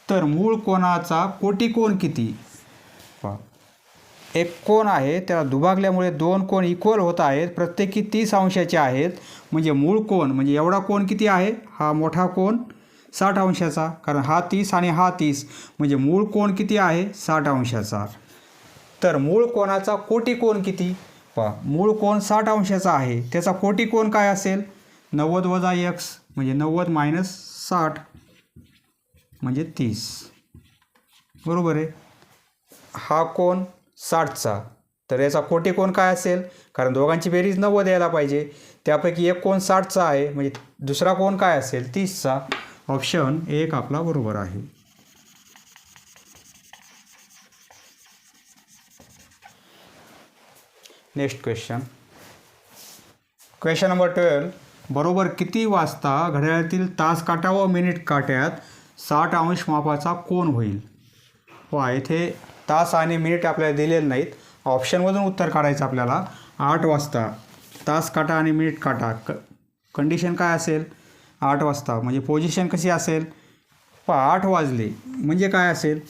तर मूळ कोनाचा कोटिकोन किती. एक कोन आहे त्याला दुभागल्यामुळे दोन कोन इक्वल होत आहेत. प्रत्येकी 30 अंशाचे आहेत. म्हणजे मूळ कोन म्हणजे एवढा कोन किती आहे. हा मोठा कोन 60 अंशाचा. कारण हा 30 आणि हा 30 म्हणजे मूळ कोन किती आहे 60 अंशाचा. तर मूळ कोनाचा कोटिकोन किती. मूळ कोन 60 अंशाचा आहे. त्याचा कोटिकोन काय असेल 90 वजा x म्हणजे 90 मायनस 60 म्हणजे 30. बरोबर आहे. हा कोन 60चा. तर याचा कोटिकोन काय असेल. कारण दोघांची बेरीज 90 यायला पाहिजे. त्यापैकी एक कोन 60चा आहे म्हणजे दुसरा कोन काय असेल 30चा. ऑप्शन 1 आपला बरोबर आहे. Next question. Question number 12. बरोबर किती वाजता घड्याळातील तास काटा व मिनिट काट्यात 60 अंश मापाचा कोन होईल. इथे तास आणि मिनिट आपल्याला दिलेले नाहीत. ऑप्शनमधून उत्तर काढायचं आपल्याला. 8 वाजता तास काटा आणि मिनिट काटा. कंडिशन काय असेल 8 वाजता म्हणजे पोझिशन कशी असेल 8 वाजले म्हणजे काय असेल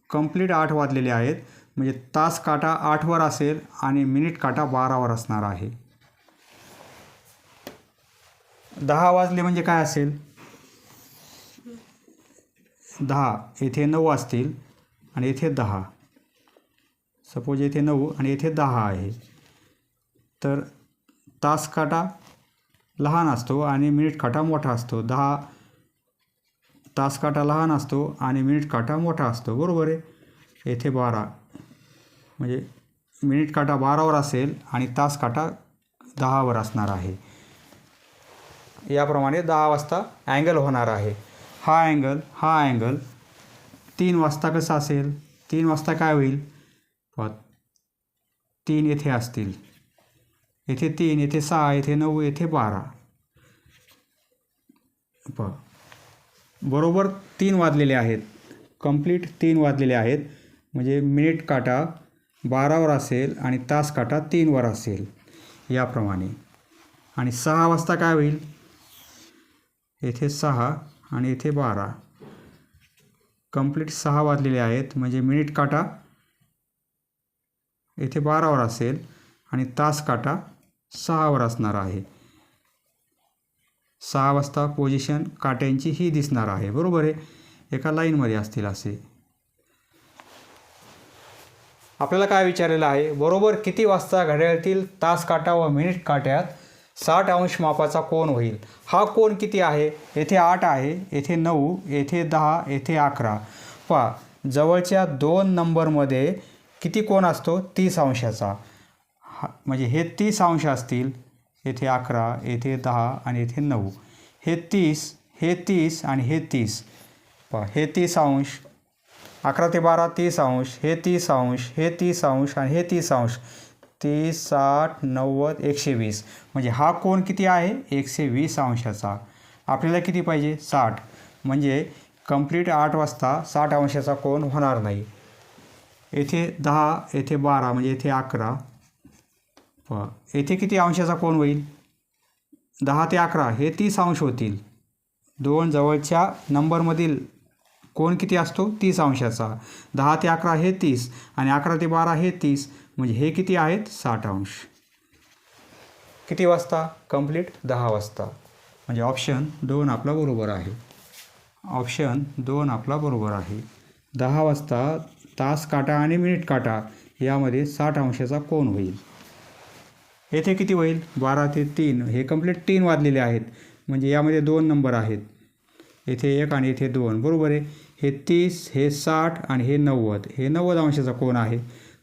कंप्लीट 8 वाजलेले आहेत. म्हणजे तास काटा 8वर असेल आणि मिनिट काटा 12वर असणार आहे. 10 वाजले म्हणजे काय असेल 10 येथे 9 असतील आणि येथे 10. सपोज येथे 9 आणि येथे 10 आहे. तर तास काटा लहान असतो आणि मिनिट काटा मोठा असतो. 10 तास काटा लहान असतो आणि मिनिट काटा मोठा असतो. बरोबर आहे. येथे 12 म्हणजे मिनिट काटा 12वर असेल आणि तास काटा 10वर असणार आहे. याप्रमाणे 10 वाजता अँगल होणार आहे. हा अँगल 3 वाजता कसा असेल 3 वाजता काय होईल 3 येथे असतील. येथे 3 येथे 6 येथे 9 येथे 12. बरोबर 3 वाजलेले आहेत. कंप्लीट 3 वाजलेले आहेत. म्हणजे मिनिट काटा 12वर असेल आणि तास काटा 3वर असेल याप्रमाणे. आणि 6 वाजता काय होईल येथे 6 आणि येथे 12. कंप्लीट 6 वाजलेले आहेत. म्हणजे मिनिट काटा येथे 12वर असेल आणि तास काटा 6वर असणार आहे. 6 वाजता पोझिशन काट्यांची ही दिसणार आहे. बरोबर आहे. एका लाईनमध्ये असतील असे. आपल्याला काय विचारलेलं आहे बरोबर किती वाजता घड्याळातील तास काटा व मिनिट काट्यात 60 अंश मापाचा कोन होईल. हा कोन किती आहे येथे 8 आहे येथे 9 येथे 10 येथे 11. जवळच्या 2 नंबरमध्ये किती कोन असतो 30 अंशाचा. म्हणजे हे 30 अंश असतील. येथे 11 येथे 10 आणि येथे 9. हे 30 आणि हे 30. हे 30 अंश 11 ते 12 30 अंश. हे 30 अंश हे 30 अंश आणि हे 30 अंश. 30 60 90 120. म्हणजे हा कोन किती आहे 120 अंशाचा. आपल्याला किती पाहिजे 60. म्हणजे कंप्लीट 8 वाजता 60 अंशाचा कोन होणार नाही. येथे 10 येथे 12 म्हणजे येथे 11. येथे किती अंशाचा कोन होईल 10 ते 11 हे 30 अंश होतील. दोन जवळच्या नंबरमधील कोन किती असतो 30 अंशाचा. 10 ते 11 हे 30 आणि 11 ते 12 हे 30. म्हणजे हे किती आहेत 60 अंश. किती वाजता कंप्लीट 10 वाजता. म्हणजे ऑप्शन 2 आपला बरोबर आहे. ऑप्शन 2 आपला बरोबर आहे. 10 वाजता तास काटा आणि मिनिट काटा यामध्ये 60 अंशाचा कोन होईल. येथे किती होईल 12 ते 3 हे कंप्लीट 3 वाजलेले आहेत म्हणजे यामध्ये 2 नंबर आहेत. येथे 1 आणि येथे 2 बरोबर आहे. हे 30 हे 60 आणि हे 90 हे 90 अंशाचा कोन आहे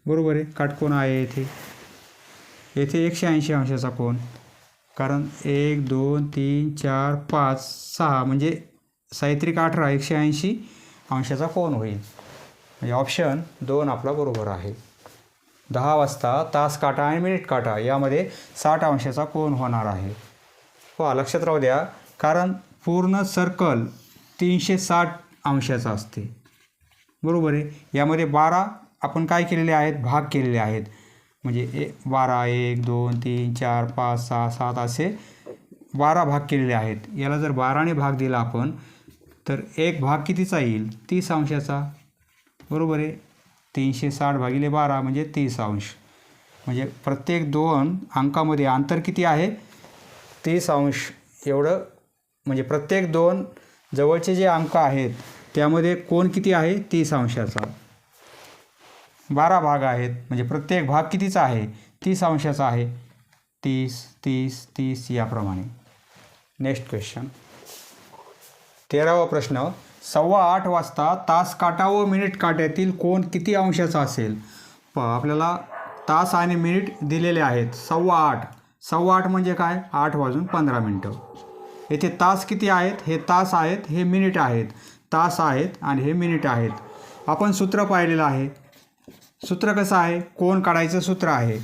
बरोबर आहे. काटकोन आहे येथे. येथे 180 अंशाचा कोन कारण 1 2 3 4 5 6 म्हणजे साहित्रिक 18 180 अंशाचा कोन होईल. म्हणजे ऑप्शन 2 आपला बरोबर आहे. 10 वाजता तास काटा आणि मिनिट काटा यामध्ये 60 अंशाचा कोन होणार आहे. पहा लक्षात राहू द्या कारण पूर्ण सर्कल 360 अंशाचा असते बरोबर आहे. यामध्ये 12 आपण काय केलेले आहेत भाग केलेले आहेत म्हणजे 12 1 2 3 4 5 6 7 असे 12 भाग केलेले आहेत. याला जर 12ने भाग दिला आपण तर एक भाग कितीचा येईल 30 अंशाचा बरोबर आहे. 360 भागिले 12 म्हणजे 30 अंश म्हणजे प्रत्येक 2 अंकामध्ये अंतर किती आहे 30 अंश एवढं म्हणजे प्रत्येक 2 जवळचे जे अंक आहेत त्यामध्ये कोन किती आहे 30 अंशाचा. 12 भाग आहेत म्हणजे प्रत्येक भाग कितीचा आहे 30 अंशाचा आहे. 30 30 30 याप्रमाणे. नेक्स्ट क्वेश्चन 13वा प्रश्न 8:15 वाजता तास काटा व मिनिट काट्यातील कोन किती अंशाचा असेल. पहा आपल्याला तास आणि मिनिट दिलेले आहेत 8:15. 8:15 म्हणजे काय 8:15. येथे तास किती आहेत हे तास आहेत हे मिनिट आहेत. तास आहेत आणि हे मिनिट आहेत. आपण सूत्र पाहिलेलं आहे. सूत्र कसं आहे कोन काढायचं सूत्र आहे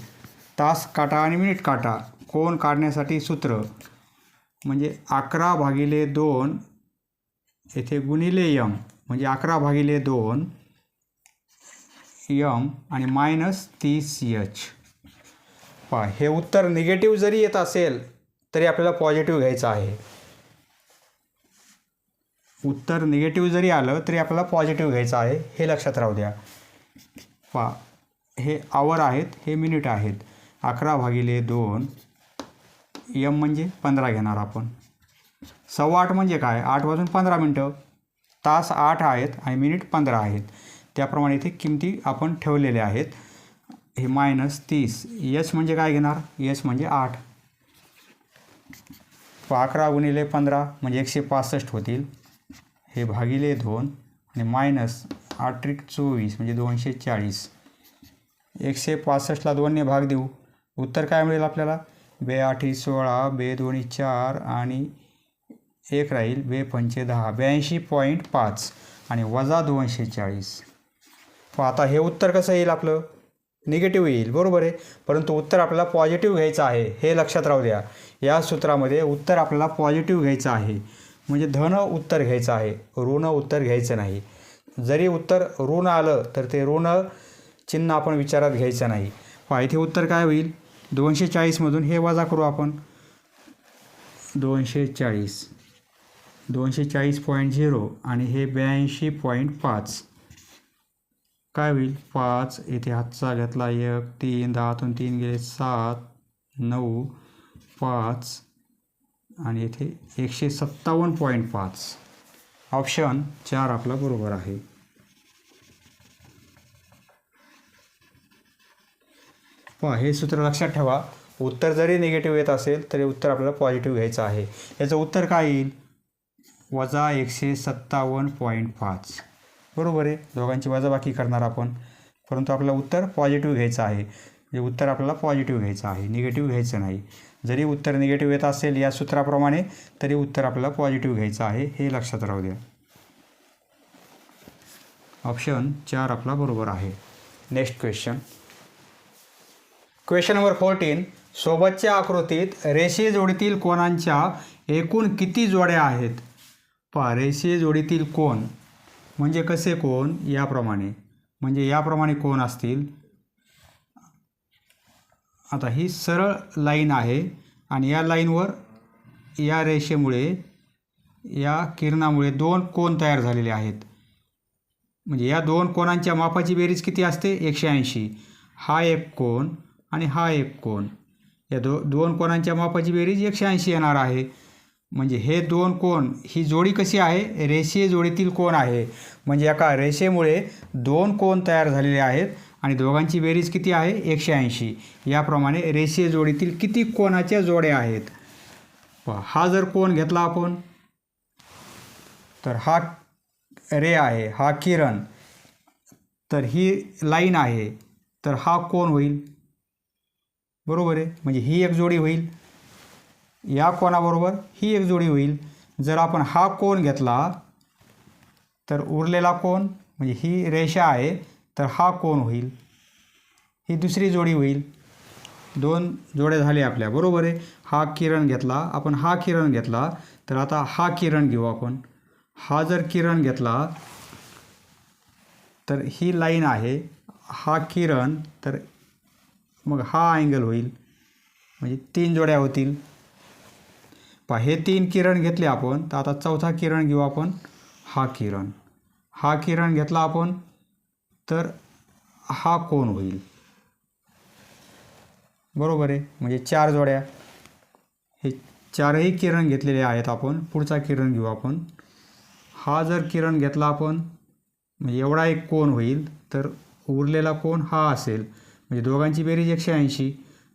तास काटा आणि मिनिट काटा. कोन काढण्यासाठी सूत्र म्हणजे 11/2 येथे गुणिले यम म्हणजे 11/2 यम आणि -30h. पहा हे उत्तर निगेटिव्ह जरी येत असेल तरी आपल्याला पॉझिटिव्ह घ्यायचं आहे. उत्तर निगेटिव्ह जरी आलं तरी आपल्याला पॉझिटिव्ह घ्यायचं आहे हे लक्षात राहू द्या. पहा हे आवर आहेत हे मिनिट आहेत. 11/2 यम म्हणजे 15 घेणार आपण. 8:15 म्हणजे काय 8:15. तास 8 आहेत आणि मिनिट 15 आहेत. त्याप्रमाणे इथे किमती आपण ठेवलेल्या आहेत. हे -30 एच म्हणजे काय घेणार एच म्हणजे 8. 11 गुणिले 15 म्हणजे 165 होतील. हे भागिले 2 आणि -8×24 म्हणजे 240. 165ला 2ने भाग देऊ उत्तर काय मिळेल आपल्याला 2×8 = 16 2×2 = 4 आणि 1 राहील 2×5 = 10 82.5 आणि वजा 240. आता हे उत्तर कसं येईल आपलं निगेटिव्ह येईल बरोबर आहे. परंतु उत्तर आपल्याला पॉझिटिव्ह घ्यायचं आहे हे लक्षात राहू द्या. या सूत्रामध्ये उत्तर आपल्याला पॉझिटिव्ह घ्यायचं आहे म्हणजे धन उत्तर घ्यायचं आहे ऋण उत्तर घ्यायचं नाही. जरी उत्तर ऋण आलं तर ते ऋण चिन्ह आपण विचारात घ्यायचं नाही. पहा इथे उत्तर काय होईल 240मधून हे वजा करू आपण 240.0 आणि हे 82.5 काय होईल 5 येथे हातचा घेतला 1 3 10तून 3 गेले 7 9 5 आणि येथे 157.5. ऑप्शन 4 आपला बरोबर आहे. पहा हे सूत्र लक्षात ठेवा. उत्तर जरी निगेटिव्ह येत असेल तरी उत्तर आपल्याला पॉझिटिव्ह घ्यायचं आहे. याचं उत्तर काय येईल वजा 157.5 बरोबर आहे. दोघांची वजाबाकी करणार आपण परंतु आपल्याला उत्तर पॉझिटिव्ह घ्यायचं आहे. म्हणजे उत्तर आपल्याला पॉझिटिव्ह घ्यायचं आहे निगेटिव्ह घ्यायचं नाही. जरी उत्तर निगेटिव्ह येत असेल या सूत्राप्रमाणे तरी उत्तर आपल्याला पॉझिटिव्ह घ्यायचं आहे हे लक्षात राहू द्या. ऑप्शन 4 आपला बरोबर आहे. नेक्स्ट क्वेश्चन क्वेश्चन नंबर 14 सोबतच्या आकृतीत रेषीय जोडीतील कोनांच्या एकूण किती जोड्या आहेत. पहा रेषीय जोडीतील कोन म्हणजे कसे कोन याप्रमाणे म्हणजे याप्रमाणे कोन असतील. आता ही सरळ लाईन आहे आणि या लाईनवर या रेषेमुळे या किरणामुळे 2 कोन तयार झालेले आहेत. म्हणजे या 2 कोनांच्या मापाची बेरीज किती असते 180. हा एक कोन आणि हा एक कोन या 2 कोनांच्या मापाची बेरीज 180 येणार आहे. म्हणजे हे 2 कोन ही जोडी कशी आहे रेषीय जोडीतील कोन आहे. म्हणजे एका रेषेमुळे 2 कोन तयार झालेले आहेत आणि दोघांची बेरीज किती आहे 180. याप्रमाणे रेषीय जोडीतील किती कोनाच्या जोड्या आहेत. हा जर कोन घेतला आपण तर हा रे आहे, हा किरण, तर ही लाईन आहे, तर हा कोन होईल. बरोबर आहे, म्हणजे ही एक जोडी होईल, या कोनाबरोबर ही एक जोडी होईल. जर आपण हा कोन घेतला तर उरलेला कोन म्हणजे ही रेषा आहे, तर हा कोन होईल, ही दुसरी जोडी होईल. 2 जोड्या झाल्या आपल्या. बरोबर आहे. हा किरण घेतला आपण, हा किरण घेतला, तर आता हा किरण घेऊ आपण. हा जर किरण घेतला तर ही लाईन आहे, हा किरण, तर मग हा अँगल होईल, म्हणजे 3 जोड्या होतील. हे 3 किरण घेतले आपण, तर आता चौथा किरण घेऊ आपण, हा किरण. हा किरण घेतला आपण तर हा कोन होईल. बरोबर आहे, म्हणजे 4 जोड्या. हे 4ही किरण घेतलेले आहेत आपण. पुढचा किरण घेऊ आपण. हा जर किरण घेतला आपण म्हणजे एवढा एक कोन होईल, तर उरलेला कोन हा असेल, म्हणजे दोघांची बेरीज 180,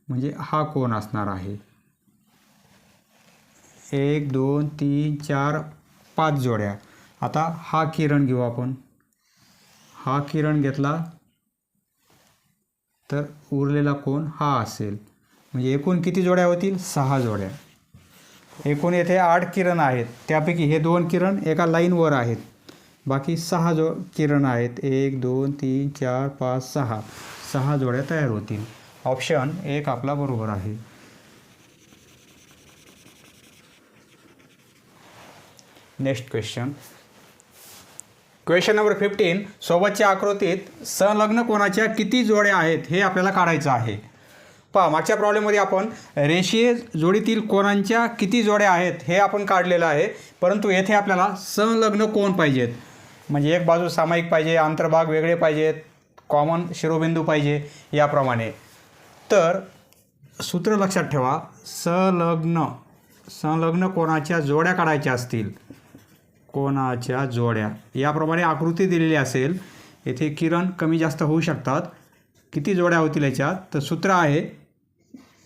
म्हणजे हा कोन असणार आहे. 1 2 3 4 5 जोड्या. आता हा किरण घेऊ आपण. हा किरण घेतला तर उरलेला कोन हा असेल, म्हणजे एकूण किती जोड्या होतील 6 जोड्या. एकूण येथे 8 किरण आहेत, त्यापैकी हे 2 किरण एका लाईनवर आहेत, बाकी 6 किरण आहेत. 1 2 3 4 5 6 6 जोड्या तयार होतील. ऑप्शन 1 आपला बरोबर आहे. Next question. Question number 15. सोबतच्या आकृतीत संलग्न कोनाच्या किती जोड्या आहेत हे आपल्याला काढायचं आहे. मागच्या प्रॉब्लेममध्ये आपण रेषीय जोडीतील कोनांच्या किती जोड्या आहेत हे आपण काढलेलं आहे, परंतु येथे आपल्याला संलग्न कोन पाहिजेत. म्हणजे एक बाजू सामायिक पाहिजे, अंतर्भाग वेगळे पाहिजेत, कॉमन शिरोबिंदू पाहिजे, याप्रमाणे. तर सूत्र लक्षात ठेवा. संलग्न कोनाच्या जोड्या काढायच्या असतील, कोनाच्या जोड्या, याप्रमाणे आकृती दिलेली असेल. येथे किरण कमी जास्त होऊ शकतात. किती जोड्या होतील याच्यात, तर सूत्र आहे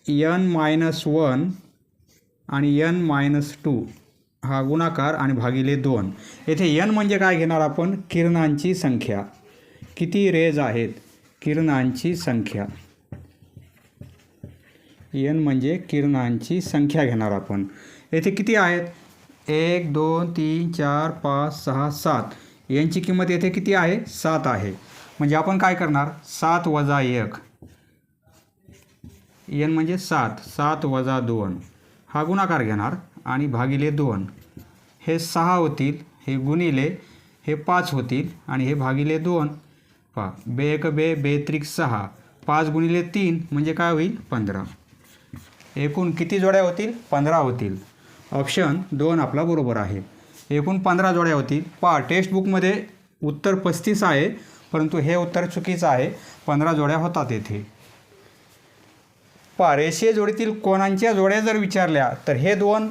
n-1 आणि n-2 हा गुणाकार आणि भागिले 2. येथे n म्हणजे काय घेणार आपण, किरणांची संख्या. किती रेज आहेत, किरणांची संख्या. n म्हणजे किरणांची संख्या घेणार आपण. येथे किती आहेत, 1 2 3 4 5 6 7. यांची किंमत येथे किती आहे, 7 आहे. म्हणजे आपण काय करणार, 7 वजा 1, n म्हणजे 7, 7 वजा 2 हा गुणाकार घेणार आणि भागिले 2. हे 6 होतील, हे गुणिले हे 5 होतील आणि हे भागिले 2. बे 1 बे, बे 3 6, 5 गुणिले 3 म्हणजे काय होईल 15. एकूण किती जोड्या होतील, 15 होतील. ऑप्शन 2 आपला बरोबर आहे. एकूण 15 जोड्या होतील. टेक्स्टबुकमध्ये उत्तर 35 आहे, परंतु हे उत्तर चुकीचं आहे. 15 जोड्या होतात येथे. रेषीय जोडीतील कोनांच्या जोड्या जर विचारल्या तर हे 2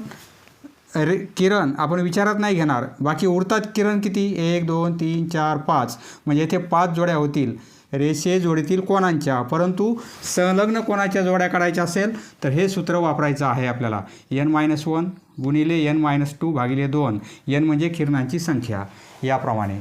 किरण आपण विचारात नाही घेणार. बाकी उरतात किरण किती, 1 2 3 4 5, म्हणजे येथे 5 जोड्या होतील रेषीय जोडीतील कोनांच्या. परंतु संलग्न कोनाच्या जोड्या काढायच्या असेल तर हे सूत्र वापरायचं आहे आपल्याला. n-1 गुणिले n-2 भागिले 2. n म्हणजे किरणांची संख्या, याप्रमाणे.